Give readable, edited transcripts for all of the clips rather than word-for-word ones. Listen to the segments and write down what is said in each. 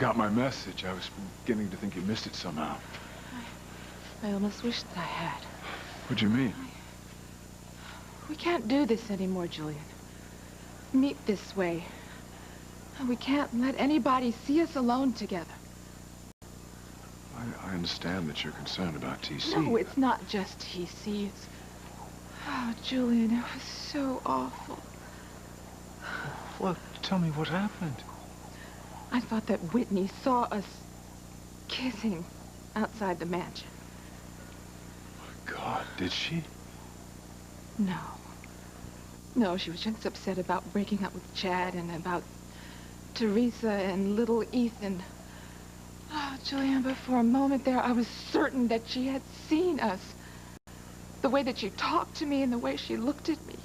got my message. I was beginning to think you missed it somehow. I almost wish that I had. What do you mean? We can't do this anymore, Julian. Meet this way. We can't let anybody see us alone together. I understand that you're concerned about TC. No, it's not just TC. It's... Oh, Julian, it was so awful. Well, tell me what happened. I thought that Whitney saw us kissing outside the mansion. My God, did she? No. No, she was just upset about breaking up with Chad and about Teresa and little Ethan. Oh, Julian, but for a moment there, I was certain that she had seen us. The way that she talked to me and the way she looked at me.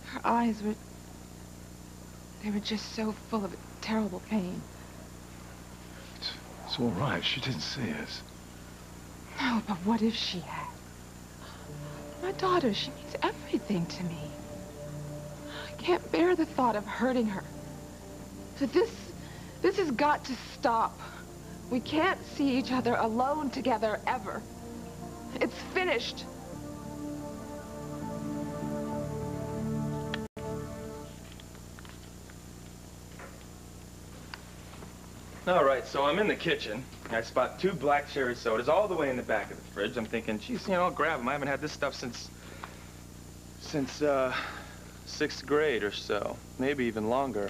Her eyes were... They were just so full of terrible pain. It's all right. She didn't see us. No, but what if she had? My daughter, she means everything to me. I can't bear the thought of hurting her. But this has got to stop. We can't see each other alone together ever. It's finished. All right, so I'm in the kitchen. I spot 2 black cherry sodas all the way in the back of the fridge. I'm thinking, geez, I'll grab them. I haven't had this stuff since 6th grade or so, maybe even longer.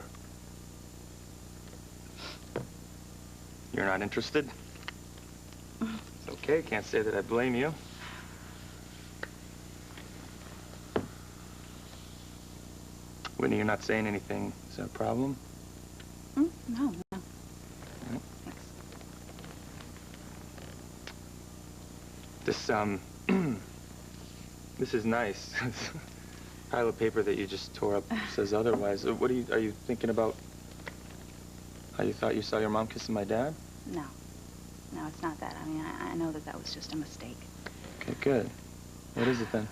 You're not interested? It's okay, can't say that I blame you. Whitney, you're not saying anything. Is that a problem? No. This, this is nice. Pile of paper that you just tore up says otherwise. What are you thinking about how you thought you saw your mom kissing my dad? No, it's not that. I mean, I know that was just a mistake. Okay, good. What is it then?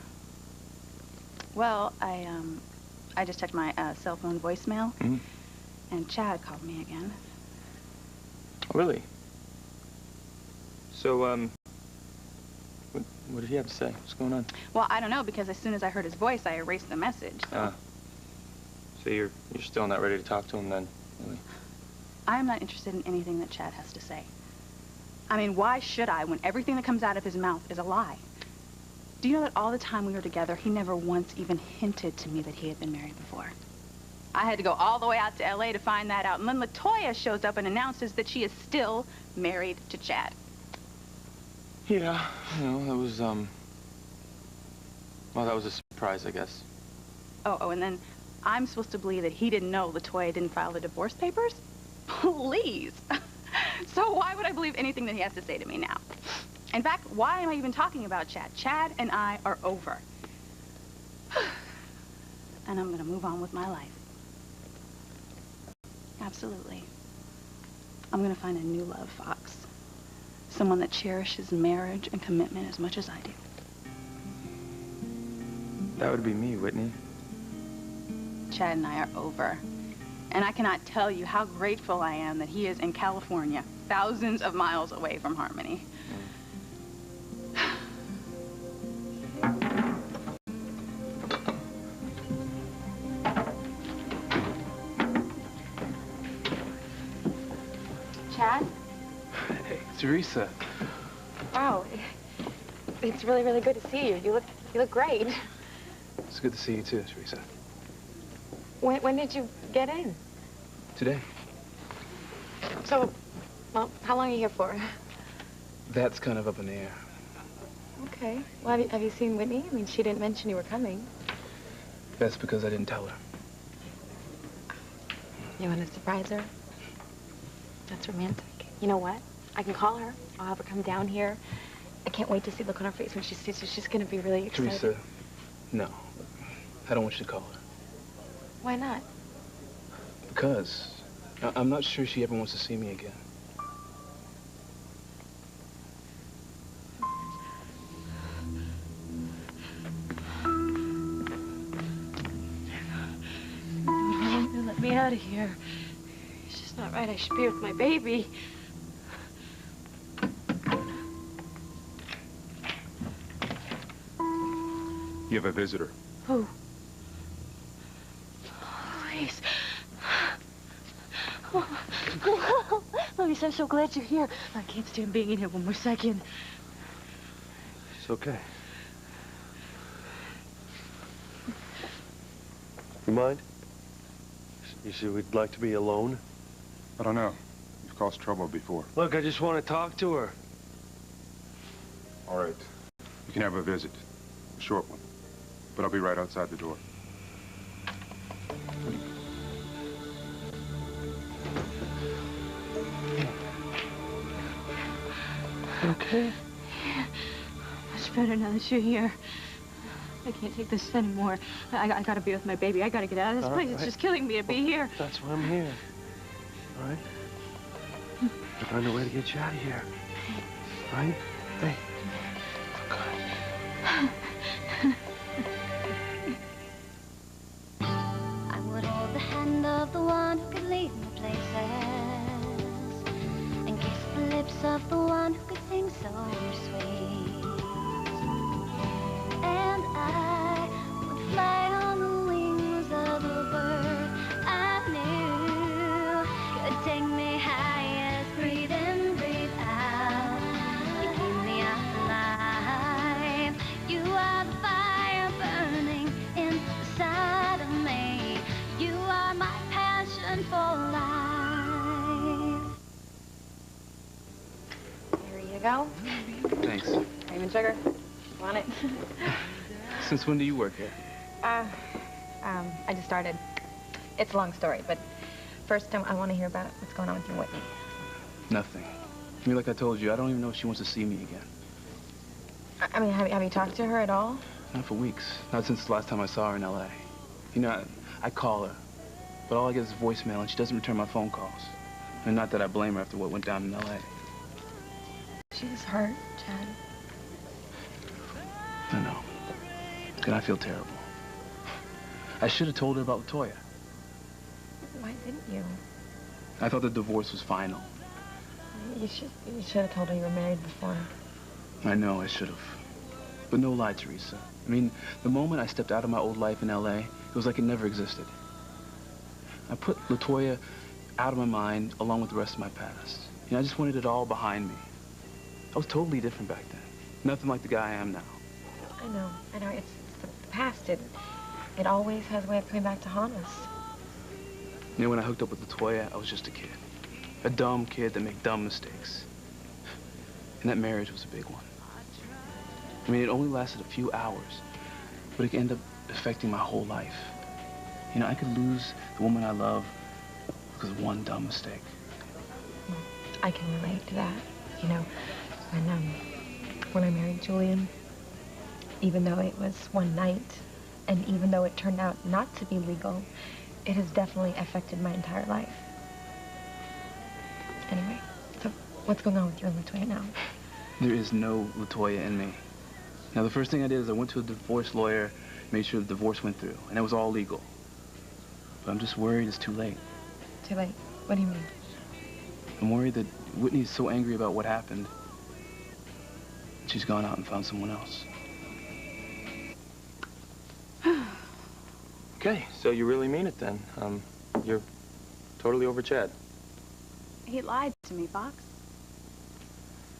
Well, I just checked my cell phone voicemail, and Chad called me again. Oh, really? So, what did he have to say? What's going on? Well, I don't know, because as soon as I heard his voice, I erased the message. So, so you're still not ready to talk to him then, really? I am not interested in anything that Chad has to say. I mean, why should I when everything that comes out of his mouth is a lie? Do you know that all the time we were together, he never once even hinted to me that he had been married before? I had to go all the way out to LA to find that out, and then LaToya shows up and announces that she is still married to Chad. Yeah, that was, well, that was a surprise, I guess. Oh, and then I'm supposed to believe that he didn't know LaToya didn't file the divorce papers? Please. So why would I believe anything that he has to say to me now? In fact, why am I even talking about Chad? Chad and I are over. And I'm gonna move on with my life. Absolutely. I'm gonna find a new love, Fox. Someone that cherishes marriage and commitment as much as I do. That would be me, Whitney. Chad and I are over. And I cannot tell you how grateful I am that he is in California, thousands of miles away from Harmony. Chad? Hey, Teresa. Wow, it's really, really good to see you. You look great. It's good to see you too, Teresa. When did you get in? Today. So, well, how long are you here for? That's kind of up in the air. Okay. Well, have you seen Whitney? I mean, she didn't mention you were coming. That's because I didn't tell her. You want to surprise her? That's romantic. You know what? I can call her. I'll have her come down here. I can't wait to see the look on her face when she sees you. She's going to be really excited. Teresa, no. I don't want you to call her. Why not? Because I'm not sure she ever wants to see me again. Let me out of here. It's just It's not right. I should be with my baby. You have a visitor. Who? Luis. Luis, I'm so glad you're here. I can't stand being in here one more second. It's okay. You mind? You see, we'd like to be alone. I don't know. You've caused trouble before. Look, I just want to talk to her. All right. You can have a visit. A short one. But I'll be right outside the door. You okay? Yeah. Much better now that you're here. I can't take this anymore. I gotta be with my baby. I gotta get out of this place. It's just killing me to be here. That's why I'm here. All right? To find a way to get you out of here. Right? Hey. I would hold the hand of the one who could lead me places and kiss the lips of the one who could sing so sweet. And I would fly on the wings of a bird I knew could take me high as breathe in, breathe out. You keep me alive. You are the fire burning inside of me. You are my passion for life. Here you go. Thanks. Cream and sugar. Want it? Since when do you work here? I just started. It's a long story, but first I want to hear about what's going on with your Whitney. Nothing. I mean, like I told you, I don't even know if she wants to see me again. I mean, have you talked to her at all? Not for weeks. Not since the last time I saw her in L.A. You know, I call her, but all I get is voicemail, and she doesn't return my phone calls. And not that I blame her after what went down in L.A. She's hurt, Chad. I know. And I feel terrible. I should have told her about LaToya. Why didn't you? I thought the divorce was final. You should have told her you were married before. I know, I should have. But no lie, Teresa. I mean, the moment I stepped out of my old life in L.A., it was like it never existed. I put LaToya out of my mind along with the rest of my past. You know, I just wanted it all behind me. I was totally different back then. Nothing like the guy I am now. I know. It's the past. It always has a way of coming back to haunt us. You know, when I hooked up with LaToya, I was just a kid. A dumb kid that made dumb mistakes. And that marriage was a big one. I mean, it only lasted a few hours, but it could end up affecting my whole life. You know, I could lose the woman I love because of one dumb mistake. I can relate to that. You know, when I married Julian, even though it was one night, and even though it turned out not to be legal, it has definitely affected my entire life. Anyway, so what's going on with you and LaToya now? There is no LaToya in me. Now, the first thing I did is I went to a divorce lawyer, made sure the divorce went through, and it was all legal. But I'm just worried it's too late. Too late? What do you mean? I'm worried that Whitney's so angry about what happened, she's gone out and found someone else. Okay, so you really mean it then. You're totally over Chad. He lied to me, Fox.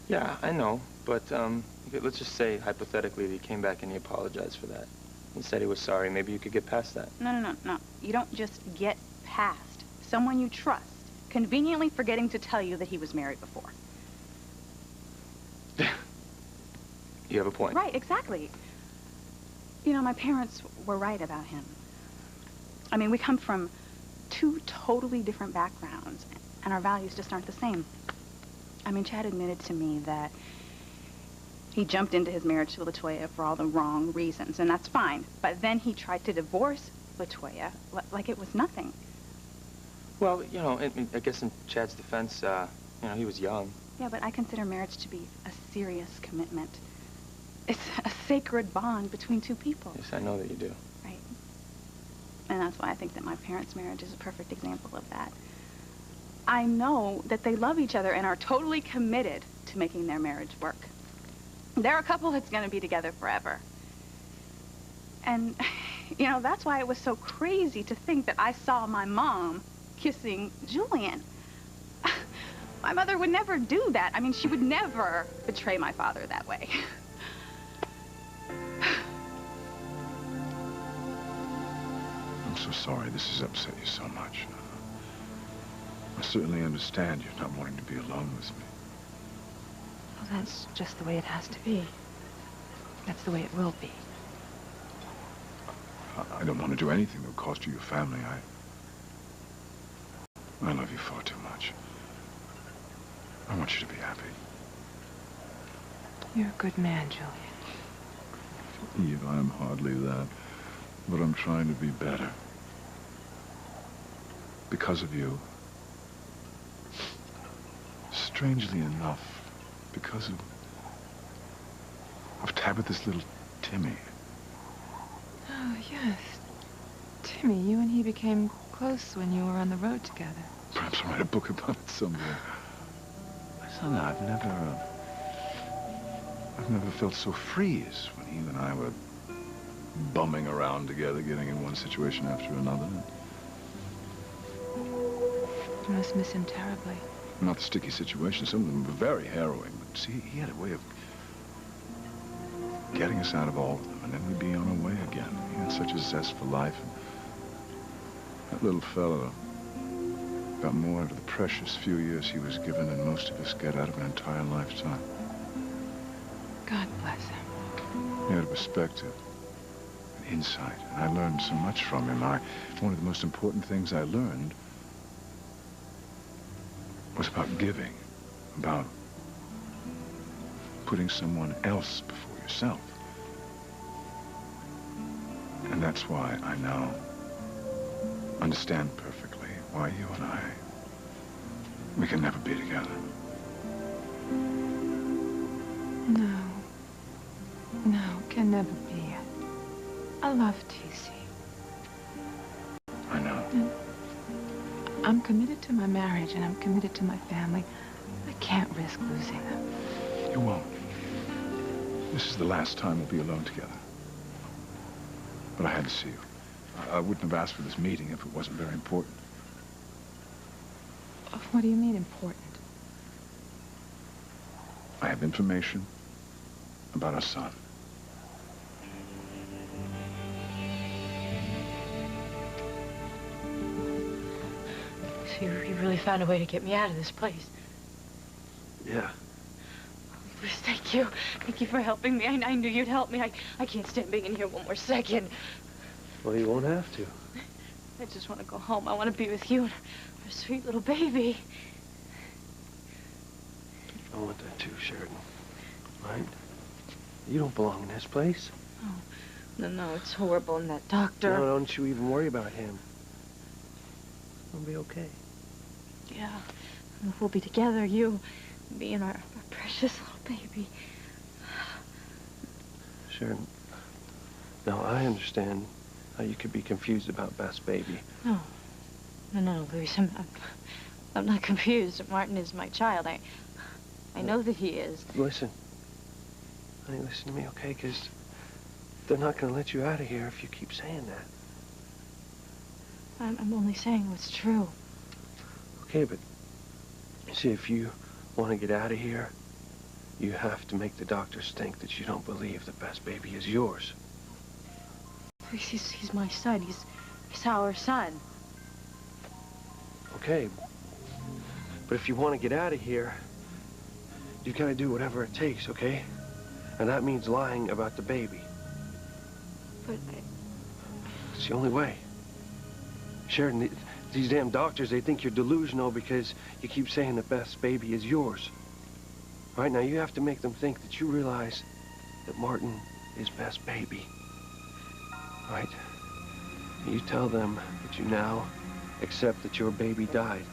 Yeah, I know, but okay, let's just say, hypothetically, that he came back and he apologized for that. He said he was sorry. Maybe you could get past that. No. You don't just get past someone you trust conveniently forgetting to tell you that he was married before. You have a point. Right, exactly. You know, my parents were right about him. I mean, we come from two totally different backgrounds, and our values just aren't the same. I mean, Chad admitted to me that he jumped into his marriage to LaToya for all the wrong reasons, and that's fine. But then he tried to divorce LaToya like it was nothing. Well, you know, I guess in Chad's defense, you know, he was young. Yeah, but I consider marriage to be a serious commitment. It's a sacred bond between two people. Yes, I know that you do. Right. And that's why I think that my parents' marriage is a perfect example of that. I know that they love each other and are totally committed to making their marriage work. They're a couple that's going to be together forever. And, you know, that's why it was so crazy to think that I saw my mom kissing Julian. My mother would never do that. I mean, she would never betray my father that way. I'm so sorry this has upset you so much. I certainly understand you're not wanting to be alone with me. Well, that's just the way it has to be. That's the way it will be. I don't want to do anything that would cost you your family. I love you far too much. I want you to be happy. You're a good man, Julian. Eve, I'm hardly that. But I'm trying to be better. Because of you. Strangely enough, because of Tabitha's little Timmy. Oh, yes. Timmy, you and he became close when you were on the road together. Perhaps I'll write a book about it someday. Son, I've never felt so free as when you and I were bumming around together, getting in one situation after another. You must miss him terribly. Not the sticky situation. Some of them were very harrowing. But see, he had a way of getting us out of all of them, and then we'd be on our way again. He had such a zest for life. And that little fellow got more out of the precious few years he was given than most of us get out of an entire lifetime. God bless him. He had a perspective, an insight, and I learned so much from him. One of the most important things I learned was about giving, about putting someone else before yourself. And that's why I now understand perfectly why you and we can never be together. No, can never be. I love TC. I know. And I'm committed to my marriage, and I'm committed to my family. I can't risk losing them. You won't. This is the last time we'll be alone together. But I had to see you. I wouldn't have asked for this meeting if it wasn't very important. What do you mean, important? I have information about our son. So you really found a way to get me out of this place. Yeah. Please, thank you. Thank you for helping me. I knew you'd help me. I can't stand being in here one more second. Well, you won't have to. I just want to go home. I want to be with you and our sweet little baby. I want that too, Sheridan. Right? You don't belong in this place. Oh, no, it's horrible. And that doctor... No, don't you even worry about him. It'll be okay. Yeah. We'll be together, you, me and our precious little baby. Sheridan, now I understand how you could be confused about Beth's baby. No, Luis, I'm not confused. Martin is my child. I know that he is. Listen. Honey, listen to me, okay? Because they're not going to let you out of here if you keep saying that. I'm only saying what's true. Okay, but see, if you want to get out of here, you have to make the doctors think that you don't believe that Beth's baby is yours. Luis, he's my son. He's our son. Okay, but if you want to get out of here, you've got to do whatever it takes, okay? And that means lying about the baby. But It's the only way. Sheridan, these damn doctors, they think you're delusional because you keep saying that Beth's baby is yours. Right now, you have to make them think that you realize that Martin is Beth's baby. Right? You tell them that you now accept that your baby died.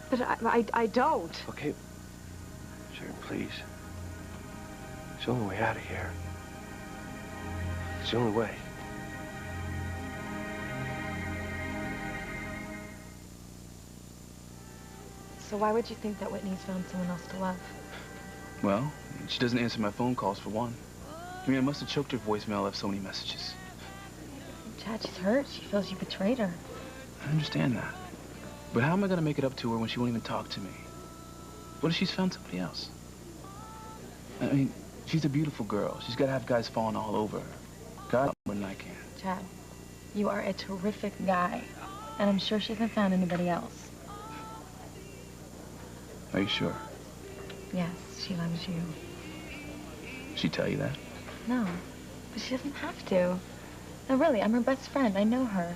But I don't. Okay. Sheridan, please. It's the only way out of here. It's the only way. So why would you think that Whitney's found someone else to love? Well, she doesn't answer my phone calls, for one. I mean, I must have choked her voicemail. I left so many messages. Chad, she's hurt. She feels you betrayed her. I understand that. But how am I going to make it up to her when she won't even talk to me? What if she's found somebody else? I mean, she's a beautiful girl. She's got to have guys falling all over her. God, more than I can. Chad, you are a terrific guy. And I'm sure she hasn't found anybody else. Are you sure? Yes, she loves you. She tell you that? No, but she doesn't have to. No, really, I'm her best friend. I know her.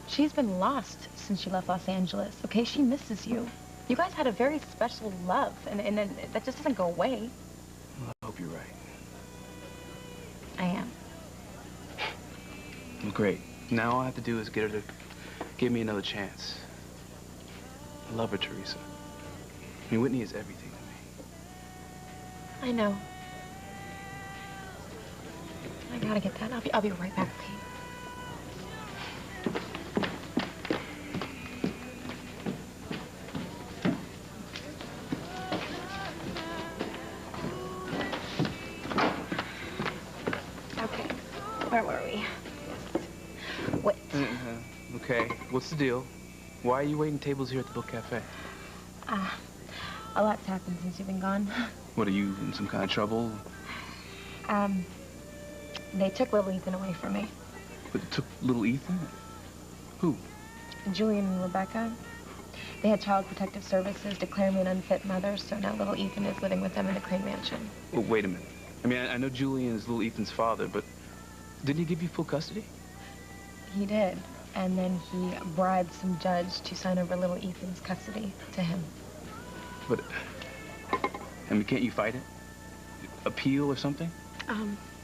She's been lost since she left Los Angeles, okay? She misses you. You guys had a very special love, and that just doesn't go away. Well, I hope you're right. I am. Well, great. Now all I have to do is get her to give me another chance. I love her, Teresa. I mean, Whitney is everything to me. I know. I gotta get that. I'll be right back, okay? Okay, where were we? Wait. Okay, what's the deal? Why are you waiting tables here at the Book Cafe? A lot's happened since you've been gone. What, are you in some kind of trouble? They took little Ethan away from me. But it took little Ethan? Who? Julian and Rebecca. They had Child Protective Services declare me an unfit mother, so now little Ethan is living with them in the Crane Mansion. Well, wait a minute. I mean, I know Julian is little Ethan's father, but didn't he give you full custody? He did, and then he bribed some judge to sign over little Ethan's custody to him. But, I mean, can't you fight it? Appeal or something?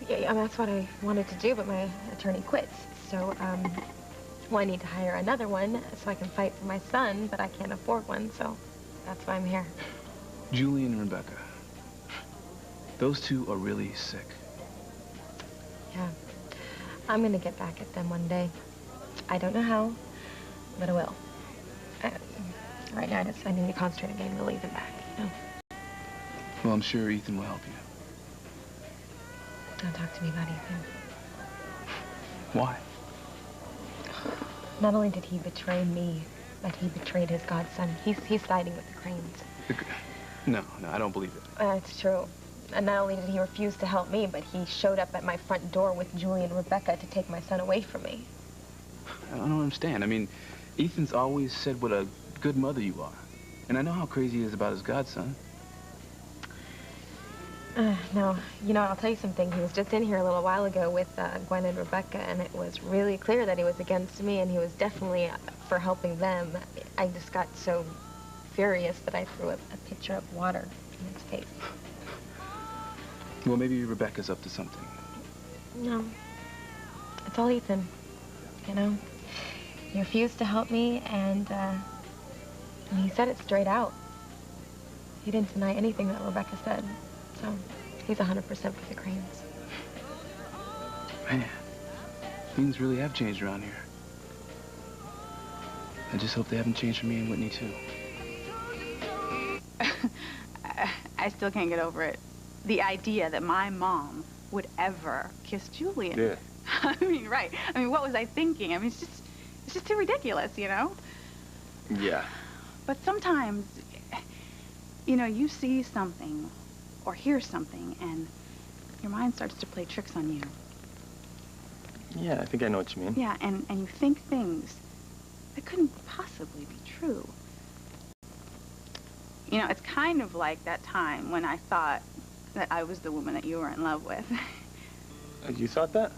Yeah, I mean, that's what I wanted to do, but my attorney quits. So, well, I need to hire another one so I can fight for my son, but I can't afford one, so that's why I'm here. Julian and Rebecca. Those two are really sick. Yeah. I'm gonna get back at them one day. I don't know how, but I will. Right now, I need to concentrate on getting the Ethan back, you know? Well, I'm sure Ethan will help you. Don't talk to me about Ethan. Why? Not only did he betray me, but he betrayed his godson. He's siding with the Cranes. No, I don't believe it. It's true. And not only did he refuse to help me, but he showed up at my front door with Julie and Rebecca to take my son away from me. I don't understand. I mean, Ethan's always said what a good mother you are. And I know how crazy he is about his godson. No, you know, I'll tell you something. He was just in here a little while ago with Gwen and Rebecca, and it was really clear that he was against me, and he was definitely for helping them. I just got so furious that I threw a pitcher of water in his face. Well, maybe Rebecca's up to something. No. It's all Ethan, you know? He refused to help me, and he said it straight out. He didn't deny anything that Rebecca said. So, he's 100% with the Cranes. Man, things really have changed around here. I just hope they haven't changed for me and Whitney, too. I still can't get over it. The idea that my mom would ever kiss Julian. Yeah. I mean, right. I mean, what was I thinking? I mean, it's just too ridiculous, you know? Yeah. But sometimes, you know, you see something or hear something, and your mind starts to play tricks on you. Yeah, I think I know what you mean. Yeah, and you think things that couldn't possibly be true. You know, it's kind of like that time when I thought that I was the woman that you were in love with. You thought that?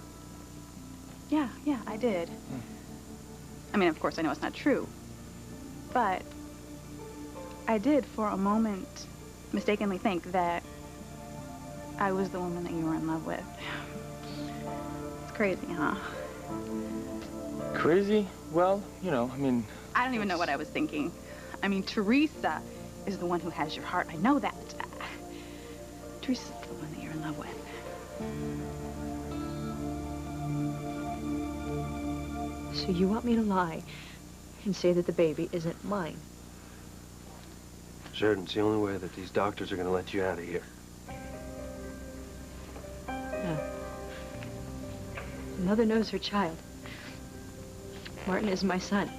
Yeah, I did. I mean, of course, I know it's not true. But I did, for a moment, mistakenly think that I was the woman that you were in love with. It's crazy, huh? Crazy? Well, you know, I mean... I don't even know what I was thinking. I mean, Teresa is the one who has your heart. I know that. Teresa's the one that you're in love with. So you want me to lie and say that the baby isn't mine? Sheridan, it's the only way that these doctors are going to let you out of here. No. Mother knows her child. Martin is my son.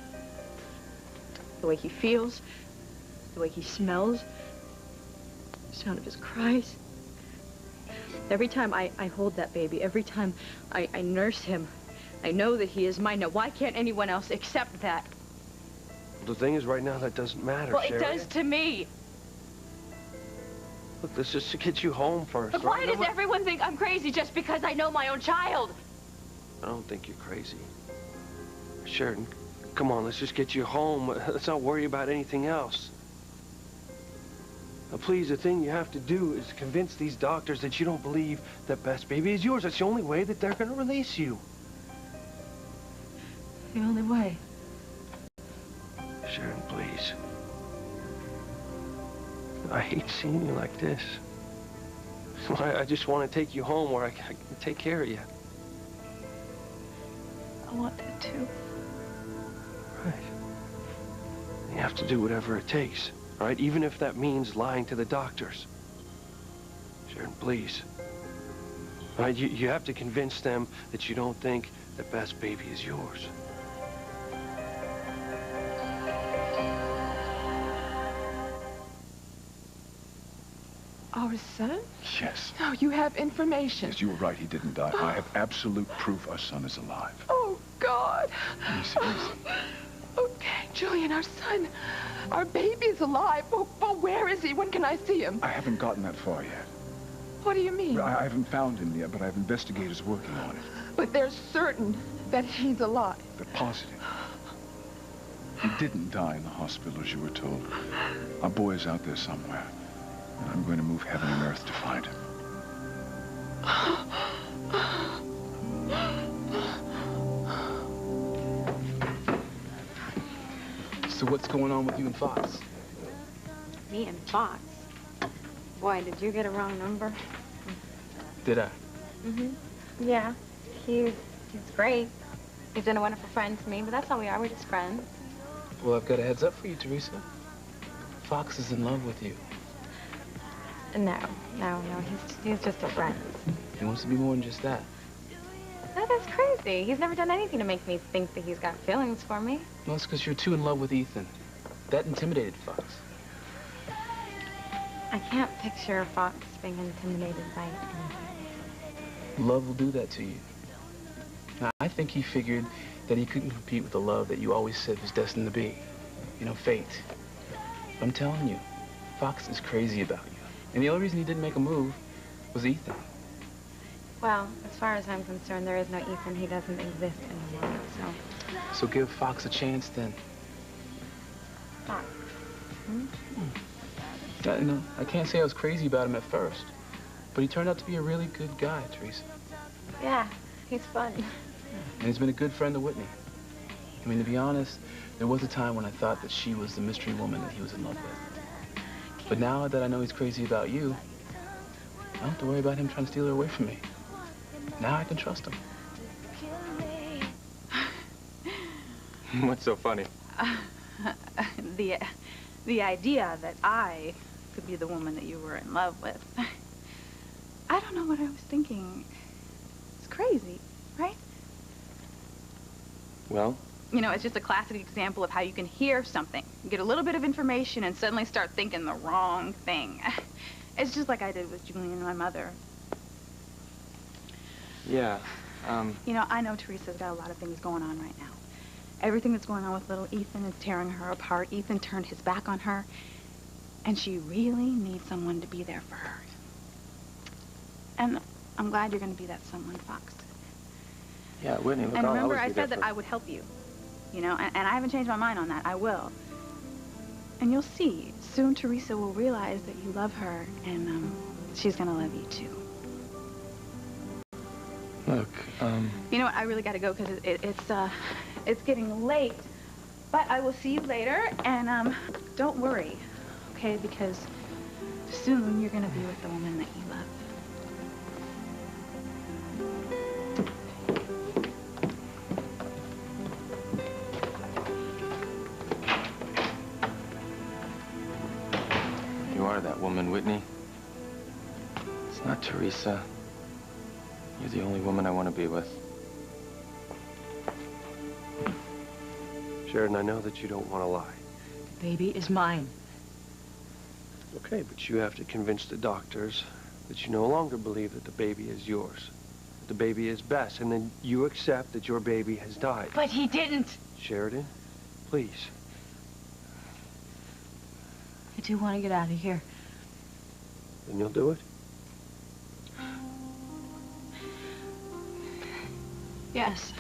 The way he feels, the way he smells, the sound of his cries. Every time I hold that baby, every time I nurse him, I know that he is mine. Now, why can't anyone else accept that? The thing is, right now, that doesn't matter, Well, it Sheridan. does to me. Look, let's just get you home first. But why does everyone think I'm crazy just because I know my own child? I don't think you're crazy. Sheridan, come on, let's just get you home. Let's not worry about anything else. Now, please, the thing you have to do is convince these doctors that you don't believe that Beth's baby is yours. That's the only way that they're going to release you. The only way. Sheridan, please. I hate seeing you like this. I just want to take you home where I can take care of you. I want that too. Right. You have to do whatever it takes, all right? Even if that means lying to the doctors. Sheridan, please. All right, you have to convince them that you don't think that Beth's baby is yours. Our son? Yes. No, you have information. Yes, you were right. He didn't die. I have absolute proof our son is alive. Oh, God. Easy, easy. Okay, Julian, our son, our baby's alive. But where is he? When can I see him? I haven't gotten that far yet. What do you mean? I haven't found him yet, but I have investigators working on it. But they're certain that he's alive. They're positive. He didn't die in the hospital, as you were told. Our boy is out there somewhere. And I'm going to move heaven and earth to find him. So what's going on with you and Fox? Me and Fox? Boy, did you get a wrong number? Did I? Mm-hmm. Yeah. He's great. He's been a wonderful friend to me, but that's all we are. We're just friends. Well, I've got a heads up for you, Teresa. Fox is in love with you. No. He's just a friend. He wants to be more than just that. No, that's crazy. He's never done anything to make me think that he's got feelings for me. Well, it's because you're too in love with Ethan. That intimidated Fox. I can't picture Fox being intimidated by anything. Love will do that to you. Now, I think he figured that he couldn't compete with the love that you always said was destined to be. You know, fate. But I'm telling you, Fox is crazy about you. And the only reason he didn't make a move was Ethan. Well, as far as I'm concerned, there is no Ethan. He doesn't exist anymore, so... So give Fox a chance, then. Fox? Hmm? You know, I can't say I was crazy about him at first, but he turned out to be a really good guy, Teresa. Yeah, he's fun. And he's been a good friend to Whitney. I mean, to be honest, there was a time when I thought that she was the mystery woman that he was in love with. But now that I know he's crazy about you, I don't have to worry about him trying to steal her away from me. Now I can trust him. What's so funny? The idea that I could be the woman that you were in love with. I don't know what I was thinking. It's crazy, right? Well? You know, it's just a classic example of how you can hear something, get a little bit of information, and suddenly start thinking the wrong thing. It's just like I did with Julian and my mother. Yeah, You know, I know Teresa's got a lot of things going on right now. Everything that's going on with little Ethan is tearing her apart. Ethan turned his back on her, and she really needs someone to be there for her. And I'm glad you're going to be that someone, Fox. Yeah, Whitney, look, And I'll remember, always I be there said that for- I would help you. You know, and I haven't changed my mind on that. I will. And you'll see, soon Teresa will realize that you love her, and she's going to love you, too. Look, You know what? I really got to go because it's getting late. But I will see you later, and don't worry, okay? Because soon you're going to be with the woman that you love. are that woman, Whitney. It's not Teresa. You're the only woman I want to be with. Sheridan, I know that you don't want to lie. The baby is mine. Okay, but you have to convince the doctors that you no longer believe that the baby is yours. That the baby is Bess, and then you accept that your baby has died. But he didn't. Sheridan, please. I do want to get out of here. Then you'll do it? Yes.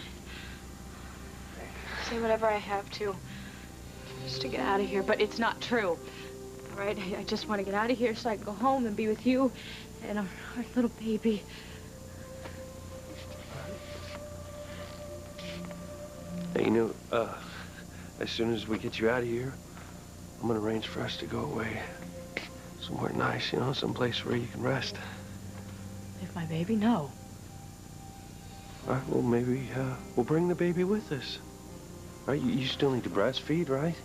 Say whatever I have to, just to get out of here, but it's not true. All right, I just want to get out of here so I can go home and be with you and our little baby. Hey, you know, as soon as we get you out of here, I'm gonna arrange for us to go away somewhere nice, you know, someplace where you can rest. If my baby, no. All right, well, maybe we'll bring the baby with us. All right, you still need to breastfeed, right?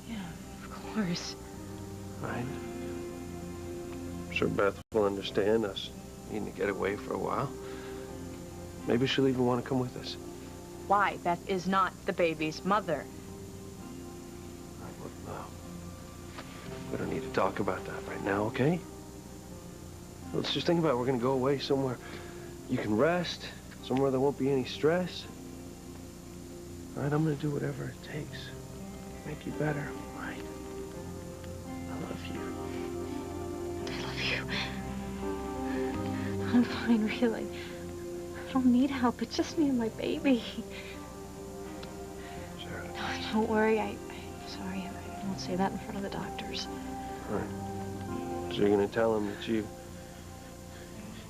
Yeah, of course. Right. I'm sure Beth will understand us needing to get away for a while. Maybe she'll even want to come with us. Why? Beth is not the baby's mother. All right, look, now, we don't need to talk about that right now, okay? Let's just think about it. We're going to go away somewhere you can rest, somewhere there won't be any stress. All right, I'm going to do whatever it takes to make you better, all right? I love you. I love you. I'm fine, really. I don't need help. It's just me and my baby. Sarah. No, don't worry. I'm sorry. I won't say that in front of the doctors. All right. So you're going to tell them that you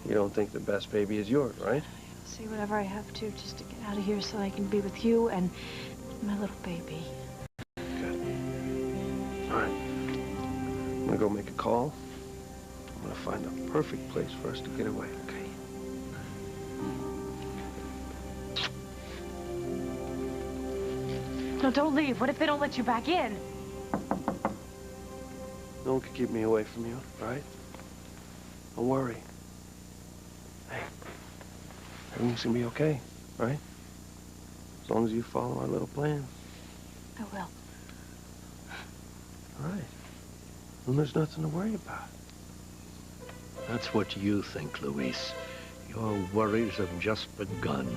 don't think the best baby is yours, right? I'll say whatever I have to just to get out of here so I can be with you and my little baby. Good. All right. I'm going to go make a call. I'm going to find a perfect place for us to get away, okay? No, don't leave. What if they don't let you back in? No one can keep me away from you, right? Don't worry. Hey, everything's gonna be okay, right? As long as you follow our little plan. I will. All right. Then there's nothing to worry about. That's what you think, Luis. Your worries have just begun.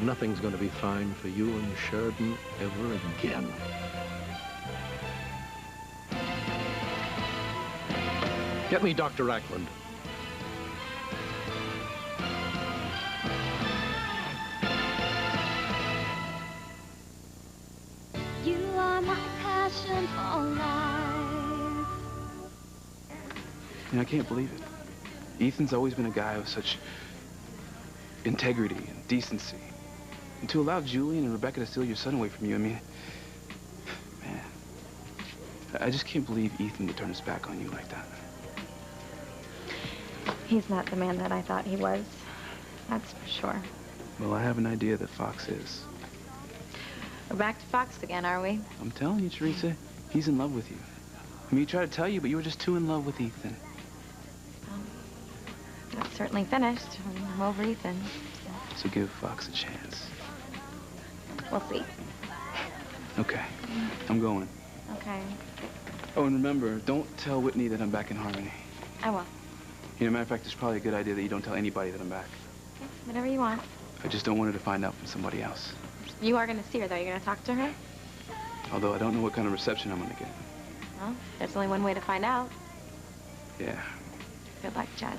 Nothing's going to be fine for you and Sheridan ever again. Get me Dr. Ackland. You are my passion for life. You know, I can't believe it. Ethan's always been a guy with such integrity and decency. And to allow Julian and Rebecca to steal your son away from you, I mean, man, I just can't believe Ethan would turn his back on you like that. He's not the man that I thought he was. That's for sure. Well, I have an idea that Fox is. We're back to Fox again, are we? I'm telling you, Teresa, he's in love with you. I mean, he tried to tell you, but you were just too in love with Ethan. That's certainly finished. I'm over Ethan. So give Fox a chance. We'll see. Okay, I'm going. Okay. Oh, and remember, don't tell Whitney that I'm back in Harmony. I will. You know, matter of fact, it's probably a good idea that you don't tell anybody that I'm back. Whatever you want. I just don't want her to find out from somebody else. You are going to see her, though. You're going to talk to her? Although I don't know what kind of reception I'm going to get. Well, there's only one way to find out. Yeah. Good luck, Chad.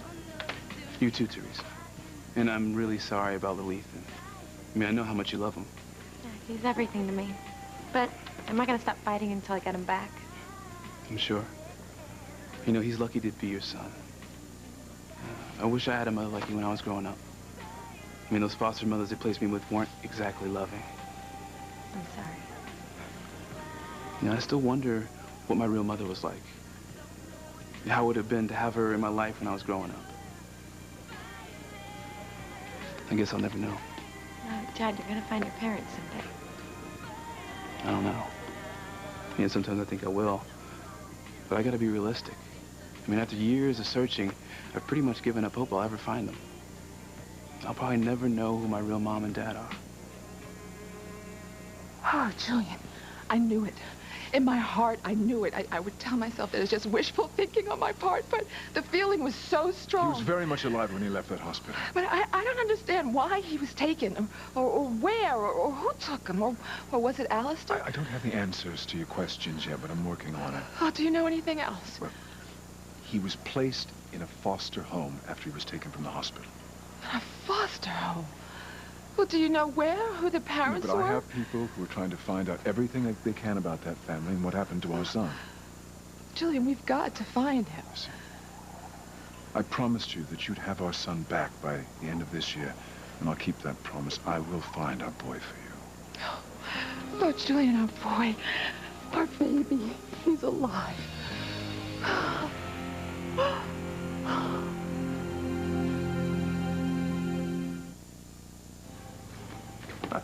You too, Teresa. And I'm really sorry about little Ethan. I mean, I know how much you love him. Yeah, he's everything to me. But I'm not going to stop fighting until I get him back. I'm sure. You know, he's lucky to be your son. I wish I had a mother like you when I was growing up. I mean, those foster mothers they placed me with weren't exactly loving. I'm sorry. You know, I still wonder what my real mother was like. How it would have been to have her in my life when I was growing up. I guess I'll never know. Chad, you're going to find your parents someday. I don't know. You know, sometimes I think I will. But I gotta be realistic. I mean, after years of searching, I've pretty much given up hope I'll ever find them. I'll probably never know who my real mom and dad are. Oh, Julian, I knew it. In my heart, I knew it. I would tell myself that it was just wishful thinking on my part, but the feeling was so strong. He was very much alive when he left that hospital. But I don't understand why he was taken, or where, or who took him, or was it Alistair? I don't have the answers to your questions yet, but I'm working on it. Oh, do you know anything else? Well, he was placed in a foster home after he was taken from the hospital. A foster home? Well, do you know where? Who the parents but were? I have people who are trying to find out everything that they can about that family and what happened to our son. Julian, we've got to find him. Listen, I promised you that you'd have our son back by the end of this year, and I'll keep that promise. I will find our boy for you. Oh, Julian, our boy, our baby, he's alive.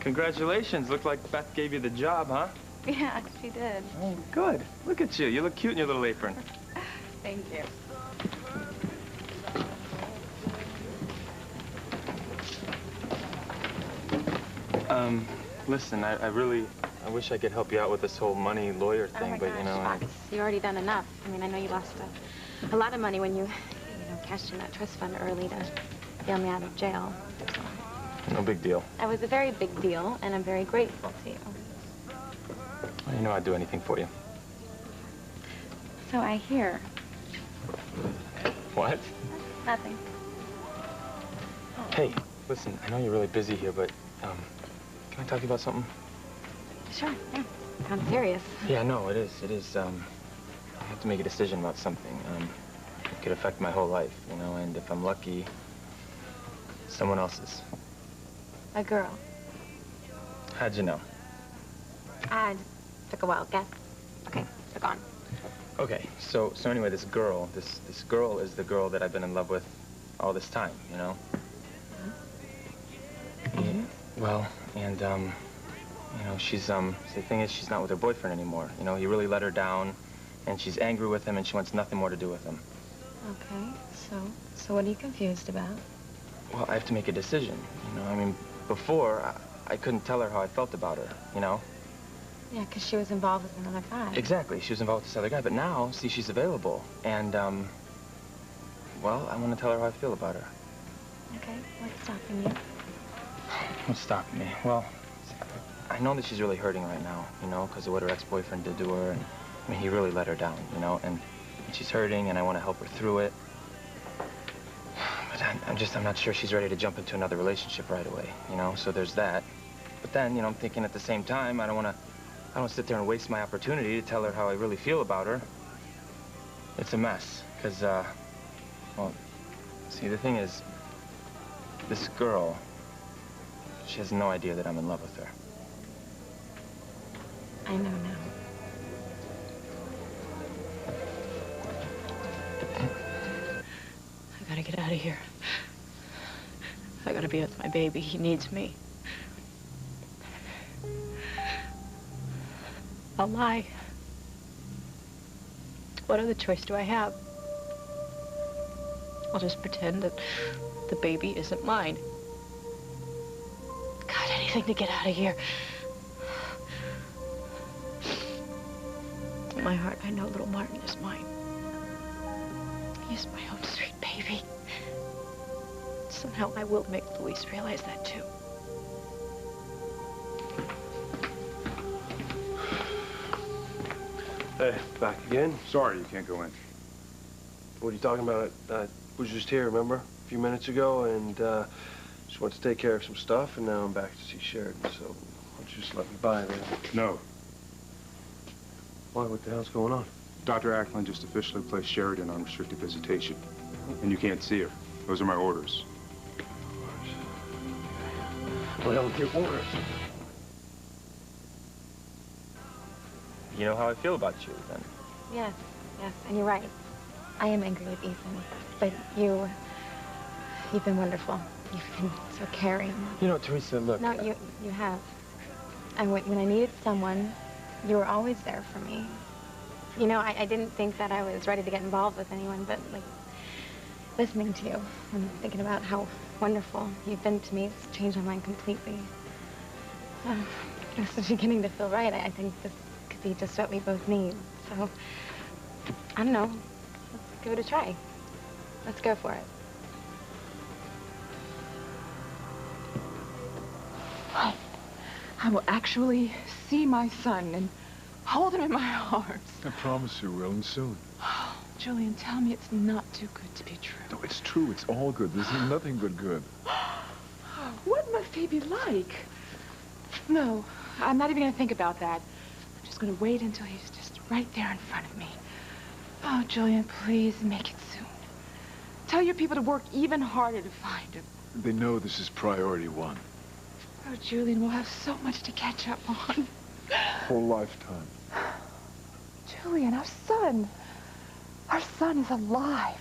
Congratulations. Looked like Beth gave you the job, huh? Yeah, she did. Oh, good. Look at you. You look cute in your little apron. Thank you. Listen, I wish I could help you out with this whole money lawyer thing, Oh my but gosh, you know. Fox, you already done enough. I mean, I know you lost a lot of money when you cashed in that trust fund early to bail me out of jail. No big deal. That was a very big deal, and I'm very grateful to you. Well, you know I'd do anything for you. So I hear. What? Nothing. Hey, listen, I know you're really busy here, but can I talk to you about something? Sure, yeah. I'm serious. Yeah, no, it is. It is, I have to make a decision about something. It could affect my whole life, you know, and if I'm lucky, someone else's. A girl. How'd you know? I just took a wild guess. Okay, they're gone. Okay, so anyway, this girl is the girl that I've been in love with all this time, you know? Mm-hmm. Yeah, well, and, you know, she's, the thing is, she's not with her boyfriend anymore. You know, he really let her down, and she's angry with him, and she wants nothing more to do with him. Okay, so what are you confused about? Well, I have to make a decision, you know? I mean, before, I couldn't tell her how I felt about her, you know? Yeah, because she was involved with another guy. Exactly, she was involved with this other guy, but now, see, she's available, and, well, I want to tell her how I feel about her. Okay, what's stopping you? What's stopping me? Well, I know that she's really hurting right now, you know, because of what her ex-boyfriend did to her, and, I mean, he really let her down, you know, and she's hurting, and I want to help her through it. But I'm not sure she's ready to jump into another relationship right away, you know, so there's that. But then, you know, I'm thinking at the same time, I don't sit there and waste my opportunity to tell her how I really feel about her. It's a mess, because, well, see, the thing is, this girl, she has no idea that I'm in love with her. I know now. I gotta get out of here. I gotta be with my baby. He needs me. I'll lie. What other choice do I have? I'll just pretend that the baby isn't mine. God, anything to get out of here. In my heart, I know little Martin is mine. He's my own sweet baby. Somehow I will make Luis realize that too. Hey, back again? Sorry, you can't go in. What are you talking about? I was just here, remember? A few minutes ago, and just went to take care of some stuff, and now I'm back to see Sheridan, so why don't you just let me by then? No. Why? What the hell's going on? Dr. Ackland just officially placed Sheridan on restricted visitation, and you can't see her. Those are my orders. Well, your orders. You know how I feel about you, then. Yes, and you're right. I am angry with Ethan, but you've been wonderful. You've been so caring. You know, Teresa, look. No, you have. And when I needed someone, you were always there for me. You know, I didn't think that I was ready to get involved with anyone, but, like, listening to you and thinking about how wonderful you've been to me, it's changed my mind completely. It's beginning to feel right. I think this could be just what we both need. So, I don't know. Let's give it a try. Let's go for it. I will actually see my son and hold him in my arms. I promise you will, and soon. Julian, tell me it's not too good to be true. No, it's true. It's all good. There's nothing but good. What must he be like? No, I'm not even going to think about that. I'm just going to wait until he's just right there in front of me. Oh, Julian, please make it soon. Tell your people to work even harder to find him. They know this is priority one. Oh, Julian, we'll have so much to catch up on. Whole lifetime. Julian, our son. Our son is alive.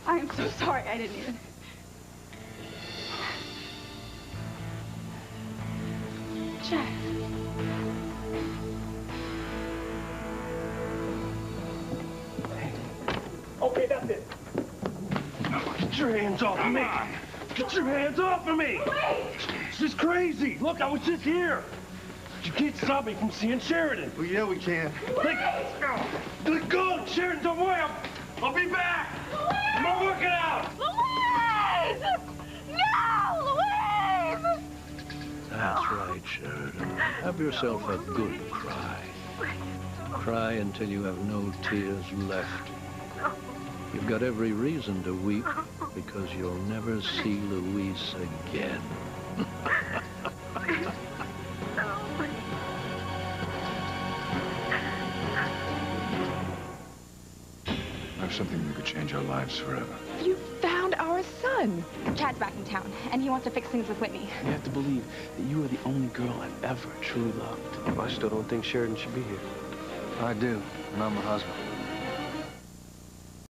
I am so sorry. I didn't even... Chad. Okay, that's it. Get your hands off of me. Get your hands off of me. This is crazy. Look, I was just here. You can't stop me from seeing Sheridan. Well, yeah, we can. Let go. Sheridan, don't worry. I'll be back. I'm not working out. Louise! No, Louise! That's right, Sheridan. Have yourself a good cry. Cry until you have no tears left. You've got every reason to weep because you'll never see Louise again. I have something that could change our lives forever. You found our son. Chad's back in town, and he wants to fix things with Whitney. You have to believe that you are the only girl I've ever truly loved. I still don't think Sheridan should be here. I do, and I'm a husband.